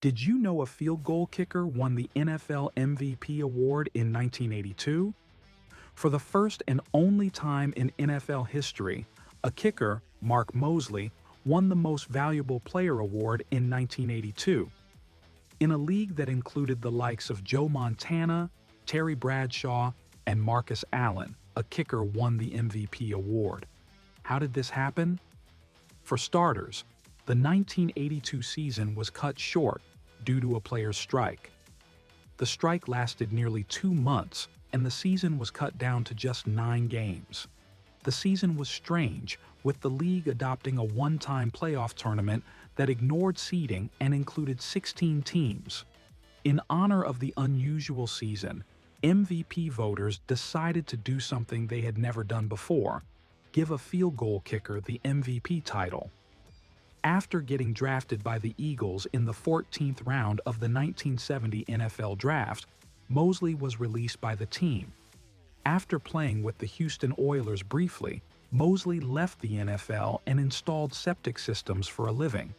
Did you know a field goal kicker won the NFL MVP award in 1982? For the first and only time in NFL history, a kicker, Mark Moseley, won the Most Valuable Player award in 1982. In a league that included the likes of Joe Montana, Terry Bradshaw, and Marcus Allen, a kicker won the MVP award. How did this happen? For starters, the 1982 season was cut short due to a player's strike. The strike lasted nearly 2 months, and the season was cut down to just 9 games. The season was strange, with the league adopting a one-time playoff tournament that ignored seeding and included 16 teams. In honor of the unusual season, MVP voters decided to do something they had never done before: give a field goal kicker the MVP title. After getting drafted by the Eagles in the 14th round of the 1970 NFL Draft, Moseley was released by the team. After playing with the Houston Oilers briefly, Moseley left the NFL and installed septic systems for a living.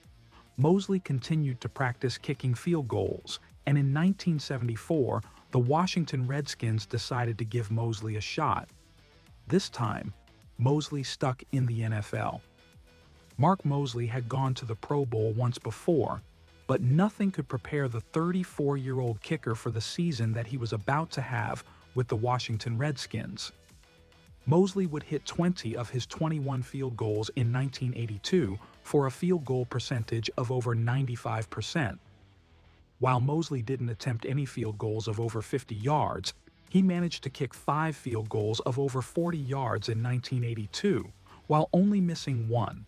Moseley continued to practice kicking field goals, and in 1974, the Washington Redskins decided to give Moseley a shot. This time, Moseley stuck in the NFL. Mark Moseley had gone to the Pro Bowl once before, but nothing could prepare the 34-year-old kicker for the season that he was about to have with the Washington Redskins. Moseley would hit 20 of his 21 field goals in 1982 for a field goal percentage of over 95%. While Moseley didn't attempt any field goals of over 50 yards, he managed to kick 5 field goals of over 40 yards in 1982, while only missing 1.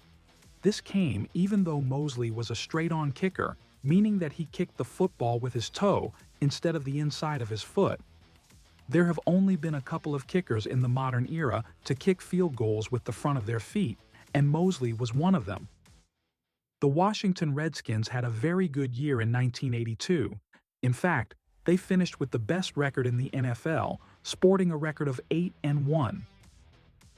This came even though Moseley was a straight-on kicker, meaning that he kicked the football with his toe instead of the inside of his foot. There have only been a couple of kickers in the modern era to kick field goals with the front of their feet, and Moseley was one of them. The Washington Redskins had a very good year in 1982. In fact, they finished with the best record in the NFL, sporting a record of 8-1.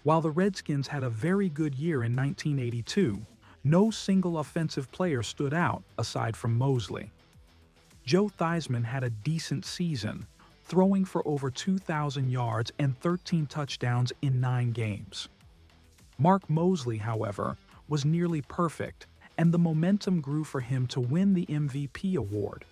While the Redskins had a very good year in 1982, no single offensive player stood out aside from Moseley. Joe Theismann had a decent season, throwing for over 2,000 yards and 13 touchdowns in 9 games. Mark Moseley, however, was nearly perfect, and the momentum grew for him to win the MVP award.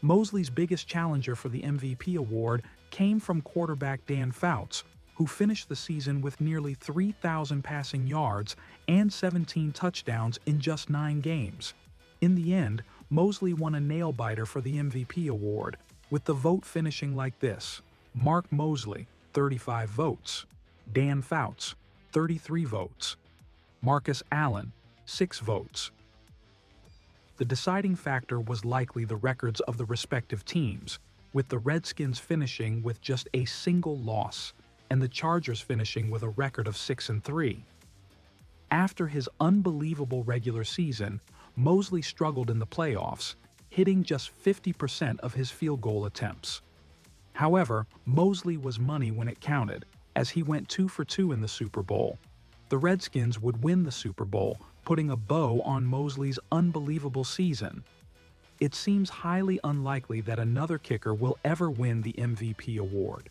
Moseley's biggest challenger for the MVP award came from quarterback Dan Fouts, who finished the season with nearly 3,000 passing yards and 17 touchdowns in just 9 games. In the end, Moseley won a nail-biter for the MVP award, with the vote finishing like this: Mark Moseley, 35 votes; Dan Fouts, 33 votes; Marcus Allen, 6 votes. The deciding factor was likely the records of the respective teams, with the Redskins finishing with just a single loss, and the Chargers finishing with a record of 6-3. After his unbelievable regular season, Moseley struggled in the playoffs, hitting just 50% of his field goal attempts. However, Moseley was money when it counted, as he went 2 for 2 in the Super Bowl. The Redskins would win the Super Bowl, putting a bow on Moseley's unbelievable season. It seems highly unlikely that another kicker will ever win the MVP award.